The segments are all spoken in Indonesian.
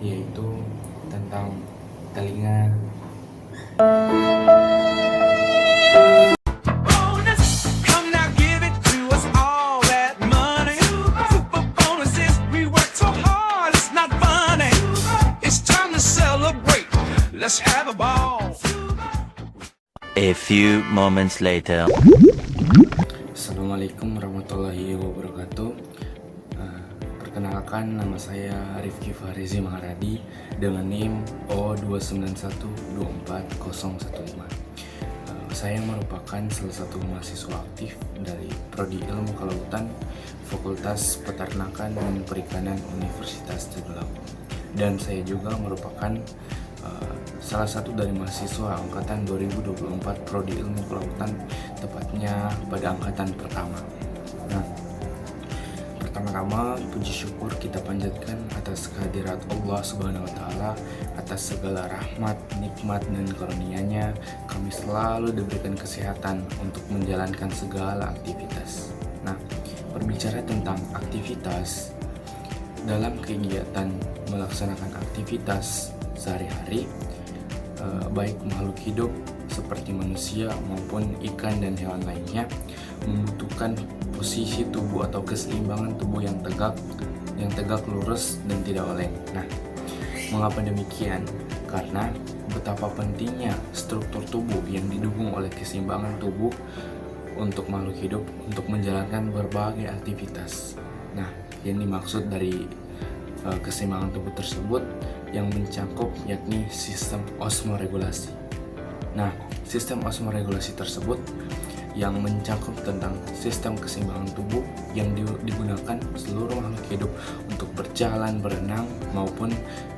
yaitu tentang telinga. Let's have a ball. A few moments later. Assalamualaikum warahmatullahi wabarakatuh. Perkenalkan, nama saya Rifki Fahrizi Maharadi dengan NIM O291240015. Saya merupakan salah satu mahasiswa aktif dari Prodi Ilmu Kelautan, Fakultas Peternakan dan Perikanan Universitas Tadulako. Dan saya juga merupakan salah satu dari mahasiswa angkatan 2024 Prodi Ilmu Kelautan, tepatnya pada angkatan pertama. Nah, pertama-tama puji syukur kita panjatkan atas kehadirat Allah Subhanahu wa taala, atas segala rahmat, nikmat dan karunia-Nya kami selalu diberikan kesehatan untuk menjalankan segala aktivitas. Nah, berbicara tentang aktivitas, dalam kegiatan melaksanakan aktivitas sehari-hari, baik makhluk hidup seperti manusia maupun ikan dan hewan lainnya membutuhkan posisi tubuh atau keseimbangan tubuh yang tegak lurus dan tidak oleng. Nah, mengapa demikian? Karena betapa pentingnya struktur tubuh yang didukung oleh keseimbangan tubuh untuk makhluk hidup untuk menjalankan berbagai aktivitas. Nah, yang dimaksud dari keseimbangan tubuh tersebut yang mencakup yakni sistem osmoregulasi. Nah, sistem osmoregulasi tersebut yang mencakup tentang sistem keseimbangan tubuh yang digunakan seluruh makhluk hidup untuk berjalan, berenang, maupun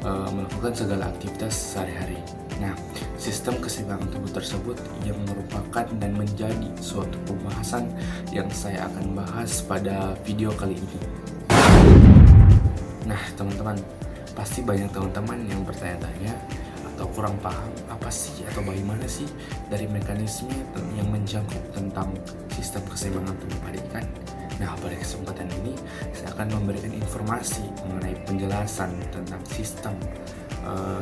melakukan segala aktivitas sehari-hari. Nah, sistem keseimbangan tubuh tersebut yang merupakan dan menjadi suatu pembahasan yang saya akan bahas pada video kali ini. Nah, teman-teman, pasti banyak teman-teman yang bertanya-tanya atau kurang paham apa sih atau bagaimana sih dari mekanisme yang mencakup tentang sistem keseimbangan tubuh pada ikan. Nah, pada kesempatan ini saya akan memberikan informasi mengenai penjelasan tentang sistem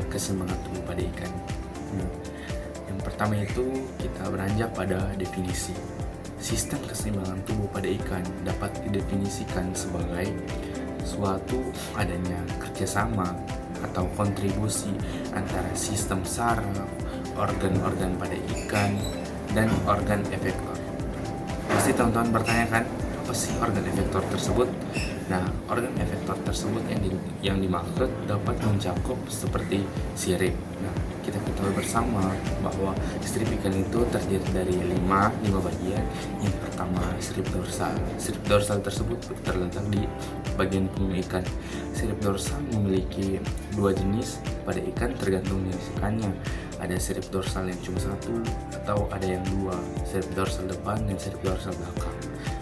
keseimbangan tubuh pada ikan. Yang pertama itu kita beranjak pada definisi. Sistem keseimbangan tubuh pada ikan dapat didefinisikan sebagai suatu adanya kerjasama atau kontribusi antara sistem saraf, organ-organ pada ikan, dan organ efektor. Pasti teman-teman bertanya kan, apa sih organ efektor tersebut? Nah, organ efektor tersebut yang dimaksud dapat mencakup seperti sirip. Nah, kita ketahui bersama bahwa sirip ikan itu terdiri dari 5 bagian. Yang pertama, sirip dorsal. Sirip dorsal tersebut terletak di bagian punggung ikan. Sirip dorsal memiliki 2 jenis pada ikan tergantung jenis ikannya. Ada sirip dorsal yang cuma 1 atau ada yang 2, sirip dorsal depan dan sirip dorsal belakang.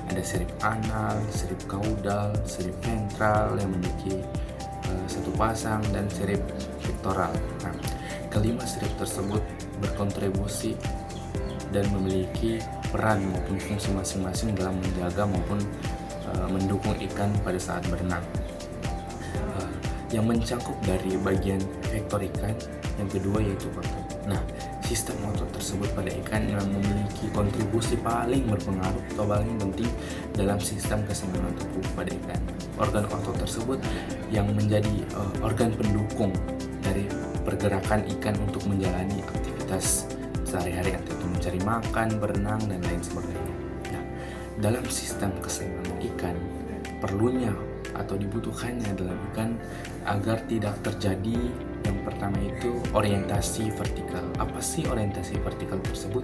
Ada sirip anal, sirip kaudal, sirip ventral yang memiliki 1 pasang, dan sirip pectoral. Nah, kelima sirip tersebut berkontribusi dan memiliki peran maupun fungsi masing-masing dalam menjaga maupun mendukung ikan pada saat berenang. Yang mencakup dari bagian efektor ikan, yang kedua yaitu otot. Nah, sistem otot tersebut pada ikan yang memiliki kontribusi paling berpengaruh atau paling penting dalam sistem keseimbangan tubuh pada ikan. Organ otot tersebut yang menjadi organ pendukung dari pergerakan ikan untuk menjalani aktivitas sehari-hari, entah itu mencari makan, berenang, dan lain sebagainya. Nah, dalam sistem keseimbangan ikan, perlunya atau dibutuhkannya dalam ikan agar tidak terjadi yang pertama itu orientasi vertikal. Apa sih orientasi vertikal tersebut?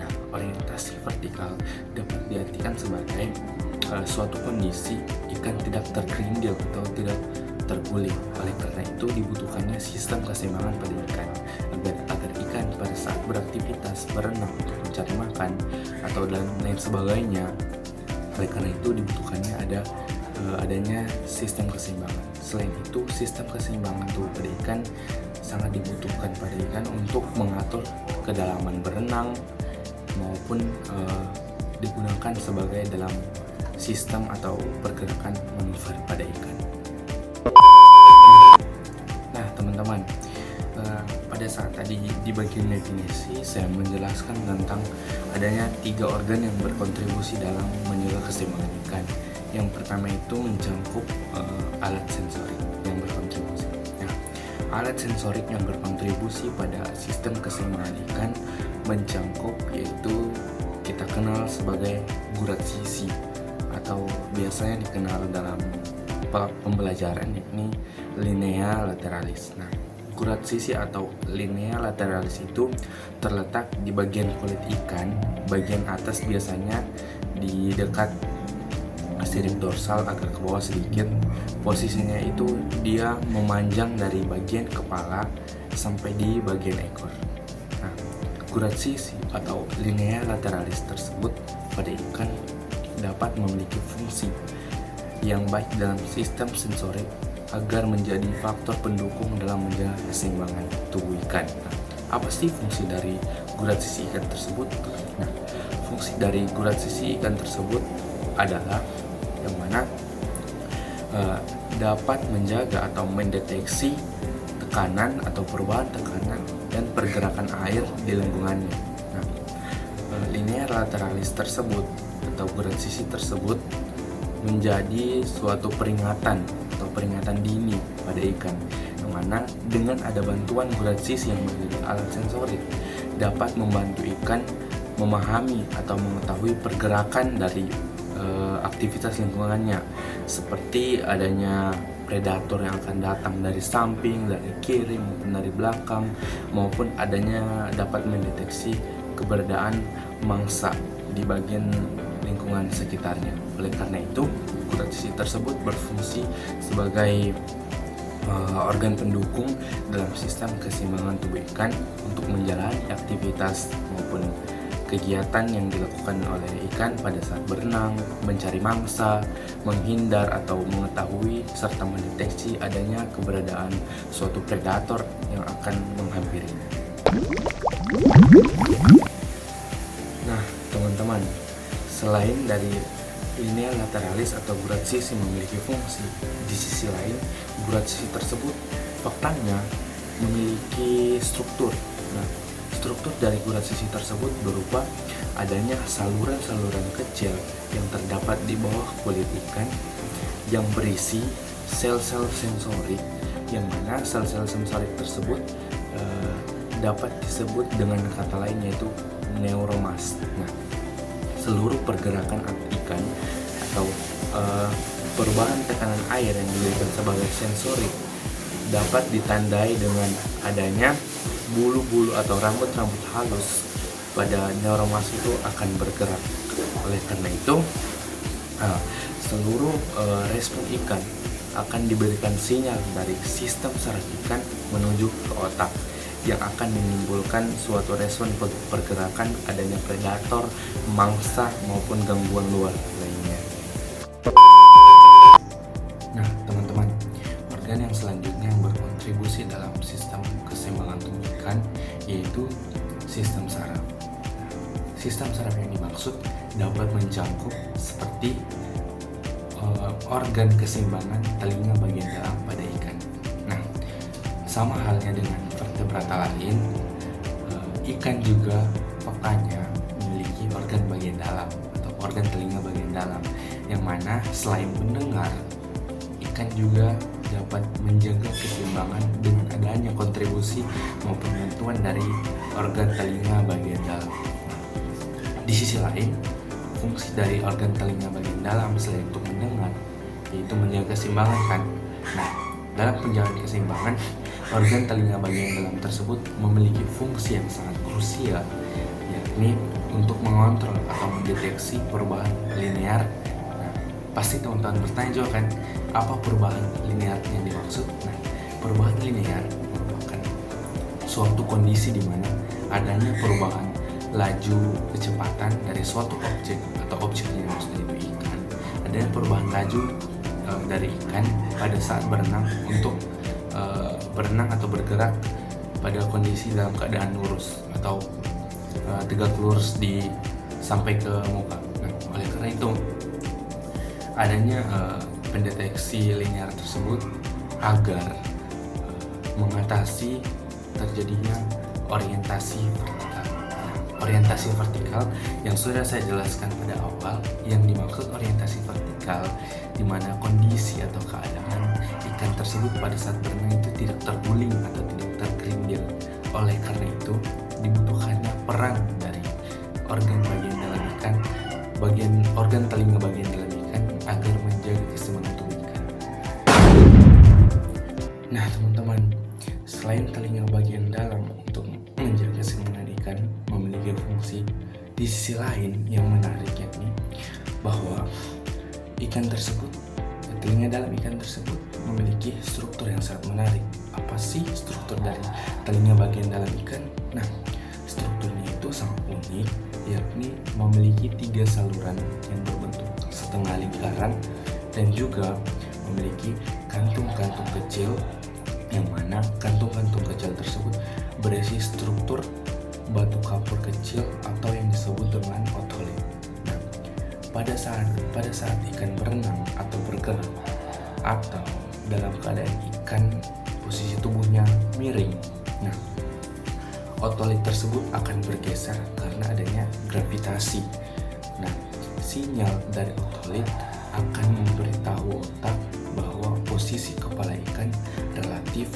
Nah, orientasi vertikal dapat diartikan sebagai suatu kondisi ikan tidak tergerindil atau tidak terguling. Oleh karena itu dibutuhkannya sistem keseimbangan pada ikan agar ikan pada saat beraktivitas, berenang untuk mencari makan atau dan lain sebagainya. Oleh karena itu dibutuhkannya adanya sistem keseimbangan. Selain itu, sistem keseimbangan tubuh pada ikan sangat dibutuhkan pada ikan untuk mengatur kedalaman berenang maupun digunakan sebagai dalam sistem atau pergerakan manuver pada ikan. Nah, tadi di bagian definisi saya menjelaskan tentang adanya 3 organ yang berkontribusi dalam menjaga keseimbangan ikan. Yang pertama itu mencakup alat sensorik yang berkontribusi. Nah, alat sensorik yang berkontribusi pada sistem keseimbangan ikan mencakup yaitu kita kenal sebagai gurat sisi atau biasanya dikenal dalam pembelajaran yakni linea lateralis. Nah, gurat sisi atau linea lateralis itu terletak di bagian kulit ikan, bagian atas biasanya di dekat sirip dorsal agak ke bawah sedikit. Posisinya itu dia memanjang dari bagian kepala sampai di bagian ekor. Nah, gurat sisi atau linea lateralis tersebut pada ikan dapat memiliki fungsi yang baik dalam sistem sensorik agar menjadi faktor pendukung dalam menjaga keseimbangan tubuh ikan. Nah, apa sih fungsi dari gurat sisi ikan tersebut? Nah, fungsi dari gurat sisi ikan tersebut adalah yang mana dapat menjaga atau mendeteksi tekanan atau perubahan tekanan dan pergerakan air di lingkungannya. Nah, linea lateralis tersebut atau gurat sisi tersebut menjadi suatu peringatan atau peringatan dini pada ikan, yang mana dengan ada bantuan gurat sisi yang menjadi alat sensorik dapat membantu ikan memahami atau mengetahui pergerakan dari aktivitas lingkungannya, seperti adanya predator yang akan datang dari samping, dari kiri maupun dari belakang, maupun adanya dapat mendeteksi keberadaan mangsa di bagian lingkungan sekitarnya. Oleh karena itu, gurat sisi tersebut berfungsi sebagai organ pendukung dalam sistem keseimbangan tubuh ikan untuk menjalani aktivitas maupun kegiatan yang dilakukan oleh ikan pada saat berenang, mencari mangsa, menghindar atau mengetahui serta mendeteksi adanya keberadaan suatu predator yang akan menghampiri. Nah, teman-teman, selain dari linea lateralis atau gurat sisi memiliki fungsi, di sisi lain gurat sisi tersebut faktanya memiliki struktur. Nah, struktur dari gurat sisi tersebut berupa adanya saluran-saluran kecil yang terdapat di bawah kulit ikan yang berisi sel-sel sensorik, yang mana sel-sel sensorik tersebut dapat disebut dengan kata lain yaitu neuromas. Nah, seluruh pergerakan ikan atau perubahan tekanan air yang diberikan sebagai sensorik dapat ditandai dengan adanya bulu-bulu atau rambut-rambut halus pada neuromas itu akan bergerak. Oleh karena itu, seluruh respon ikan akan diberikan sinyal dari sistem saraf ikan menuju ke otak yang akan menimbulkan suatu respon pergerakan adanya predator, mangsa maupun gangguan luar lainnya. Nah, teman-teman, organ yang selanjutnya yang berkontribusi dalam sistem keseimbangan tubuh ikan yaitu sistem saraf. Sistem saraf yang dimaksud dapat mencakup seperti organ keseimbangan telinga bagian dalam pada ikan. Nah, sama halnya dengan vertebrata lain, ikan juga faktanya memiliki organ bagian dalam atau organ telinga bagian dalam, yang mana selain mendengar, ikan juga dapat menjaga keseimbangan dengan adanya kontribusi maupun bantuan dari organ telinga bagian dalam. Di sisi lain, fungsi dari organ telinga bagian dalam selain untuk mendengar, yaitu menjaga keseimbangan kan. Nah, dalam penjagaan keseimbangan, organ telinga bagian dalam tersebut memiliki fungsi yang sangat krusial, yakni untuk mengontrol atau mendeteksi perubahan linear. Nah, pasti teman-teman bertanya juga kan, apa perubahan linear yang dimaksud? Nah, perubahan linear merupakan suatu kondisi di mana adanya perubahan laju kecepatan dari suatu objek atau objeknya maksudnya itu ikan. Adanya perubahan laju dari ikan pada saat berenang untuk berenang atau bergerak pada kondisi dalam keadaan lurus atau tegak lurus sampai ke muka. Nah, oleh karena itu adanya pendeteksi linear tersebut agar mengatasi terjadinya orientasi vertikal. Nah, orientasi vertikal yang sudah saya jelaskan pada awal, yang dimaksud orientasi vertikal di mana kondisi atau keadaan ikan tersebut pada saat berenang itu tidak terguling atau tidak tergeringgir. Oleh karena itu, dibutuhkannya peran dari organ bagian dalam ikan, organ telinga bagian dalam ikan agar menjaga keseimbangan tubuh ikan. Nah, teman-teman, selain telinga bagian dalam untuk menjaga keseimbangan ikan memiliki fungsi, di sisi lain yang menarik yakni bahwa ikan tersebut, telinga dalam ikan tersebut memiliki struktur yang sangat menarik. Apa sih struktur dari telinga bagian dalam ikan? Nah, strukturnya itu sangat unik, yakni memiliki 3 saluran yang berbentuk setengah lingkaran dan juga memiliki kantung-kantung kecil, yang mana kantung-kantung kecil tersebut berisi struktur batu kapur kecil atau yang disebut dengan otolit. Nah, pada saat ikan berenang atau bergerak atau dalam keadaan ikan posisi tubuhnya miring, nah otolit tersebut akan bergeser karena adanya gravitasi. Nah, sinyal dari otolit akan memberitahu otak bahwa posisi kepala ikan relatif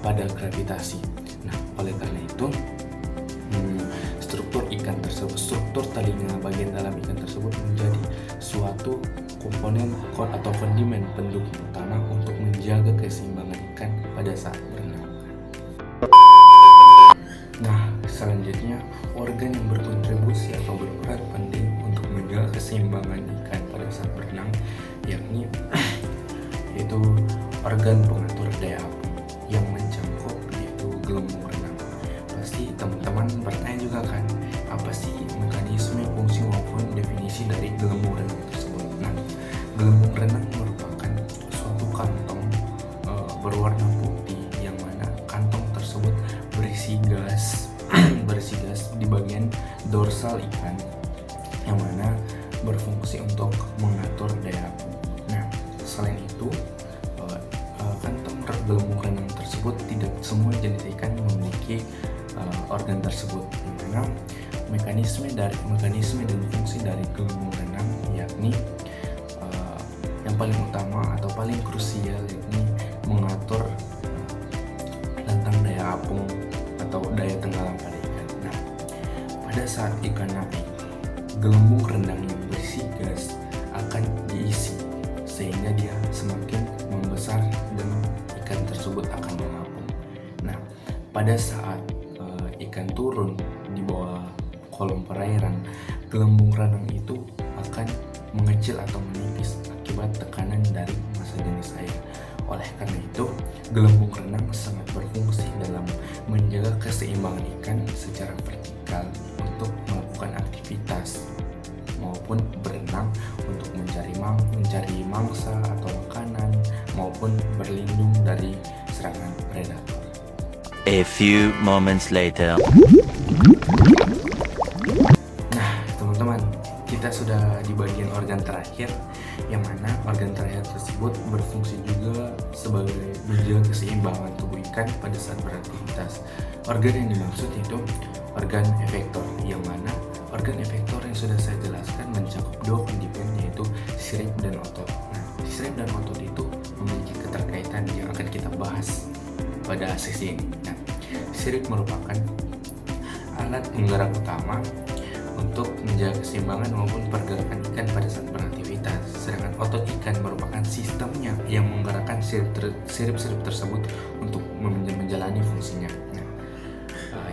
pada gravitasi. Nah, oleh karena itu struktur telinga bagian dalam ikan tersebut menjadi suatu komponen atau kondimen pendukung utama untuk menjaga keseimbangan ikan pada saat berenang. Nah, selanjutnya organ yang berkontribusi atau berperan penting untuk menjaga keseimbangan ikan pada saat berenang yakni yaitu organ pengatur daya apung yang mencakup yaitu gelembung renang. Pasti teman-teman bertanya juga kan, apa sih mekanisme, fungsi maupun definisi dari gelembung renang tersebut? Nah, gelembung renang merupakan suatu kantong berwarna putih yang mana kantong tersebut berisi gas di bagian dorsal ikan yang mana berfungsi untuk mengatur daya apung. Nah, selain itu kantong gelembung renang tersebut tidak semua jenis ikan memiliki organ tersebut, di mana mekanisme dan fungsi dari gelembung renang yakni yang paling utama atau paling krusial yakni mengatur tentang daya apung atau daya tenggelam pada ikan. Nah, pada saat ikan naik, gelembung renang yang berisi gas akan diisi sehingga dia semakin membesar dan ikan tersebut akan mengapung. Nah, pada saat ikan turun di bawah kolom perairan, gelembung renang itu akan mengecil atau menipis akibat tekanan dari massa jenis air. Oleh karena itu, gelembung renang sangat berfungsi dalam menjaga keseimbangan ikan secara vertikal untuk melakukan aktivitas maupun berenang untuk mencari mangsa atau makanan maupun berlindung dari serangan predator. A few moments later. Nah, teman-teman, kita sudah di bagian organ terakhir, yang mana organ terakhir tersebut berfungsi juga sebagai menjaga keseimbangan tubuh ikan pada saat beraktivitas. Organ yang dimaksud itu organ efektor, yang mana organ efektor yang sudah saya jelaskan mencakup 2 kondimen yaitu sirip dan otot. Nah, sirip dan otot itu memiliki keterkaitan yang akan kita bahas pada sesi ini. Nah, sirip merupakan alat penggerak utama untuk menjaga keseimbangan maupun pergerakan ikan pada saat beraktivitas. Sedangkan otot ikan merupakan sistemnya yang menggerakkan sirip-sirip tersebut untuk menjalani fungsinya. Nah,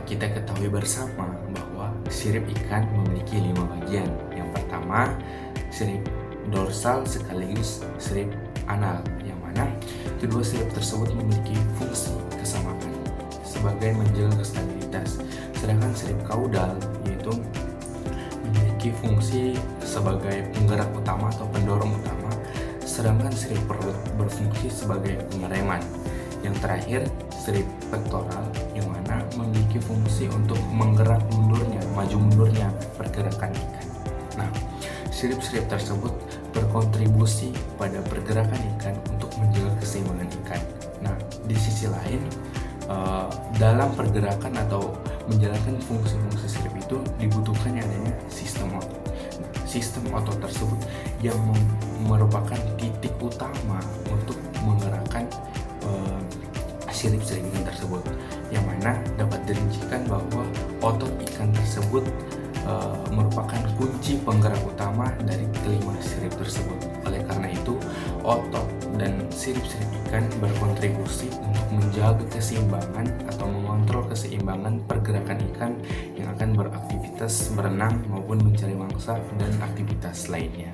kita ketahui bersama bahwa sirip ikan memiliki 5 bagian. Yang pertama, sirip dorsal sekaligus sirip anal, yang mana kedua sirip tersebut memiliki fungsi kesamaan sebagai menjaga stabilitas. Sedangkan sirip kaudal yaitu memiliki fungsi sebagai penggerak utama atau pendorong utama, sedangkan sirip perut berfungsi sebagai pengereman. Yang terakhir, sirip pektoral yang mana memiliki fungsi untuk menggerak maju mundurnya pergerakan ikan. Nah, sirip-sirip tersebut berkontribusi pada pergerakan ikan untuk menjaga keseimbangan ikan. Nah, di sisi lain, dalam pergerakan atau menjalankan fungsi-fungsi sirip itu dibutuhkan adanya sistem otot tersebut yang merupakan titik utama untuk menggerakkan sirip-sirip ikan tersebut, yang mana dapat dirincikan bahwa otot ikan tersebut merupakan kunci penggerak utama dari kelima sirip tersebut. Oleh karena itu, otot dan sirip-sirip ikan berkontribusi untuk menjaga keseimbangan atau mengontrol keseimbangan pergerakan ikan yang akan beraktivitas berenang maupun mencari mangsa dan aktivitas lainnya.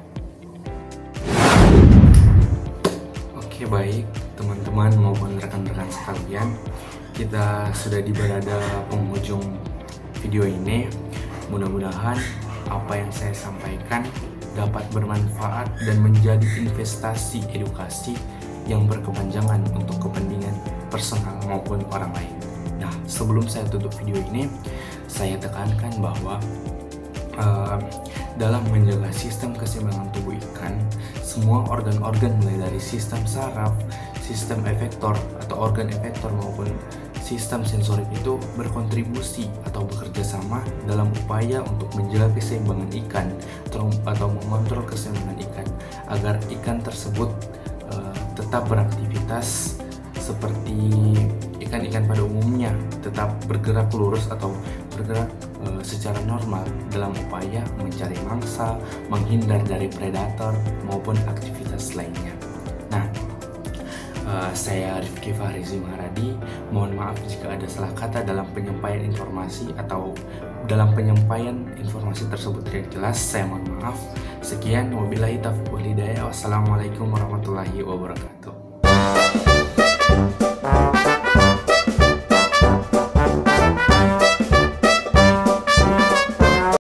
Oke, baik teman-teman maupun rekan-rekan sekalian, kita sudah di berada penghujung video ini. Mudah-mudahan apa yang saya sampaikan dapat bermanfaat dan menjadi investasi edukasi yang berkepanjangan untuk kepentingan personal maupun orang lain. Nah, sebelum saya tutup video ini, saya tekankan bahwa dalam menjaga sistem keseimbangan tubuh ikan, semua organ-organ mulai dari sistem saraf, sistem efektor atau organ efektor maupun sistem sensorik itu berkontribusi atau bekerja sama dalam upaya untuk menjaga keseimbangan ikan atau mengontrol keseimbangan ikan agar ikan tersebut tetap beraktivitas seperti ikan-ikan pada umumnya, tetap bergerak lurus atau bergerak secara normal dalam upaya mencari mangsa, menghindar dari predator maupun aktivitas lainnya. Nah, saya Rifki Fahrizi Maharadi, mohon maaf jika ada salah kata dalam penyampaian informasi atau dalam penyampaian informasi tersebut tidak jelas. Saya mohon maaf. Sekian, wabillahi taufiq wal hidayah. Wassalamualaikum warahmatullahi wabarakatuh.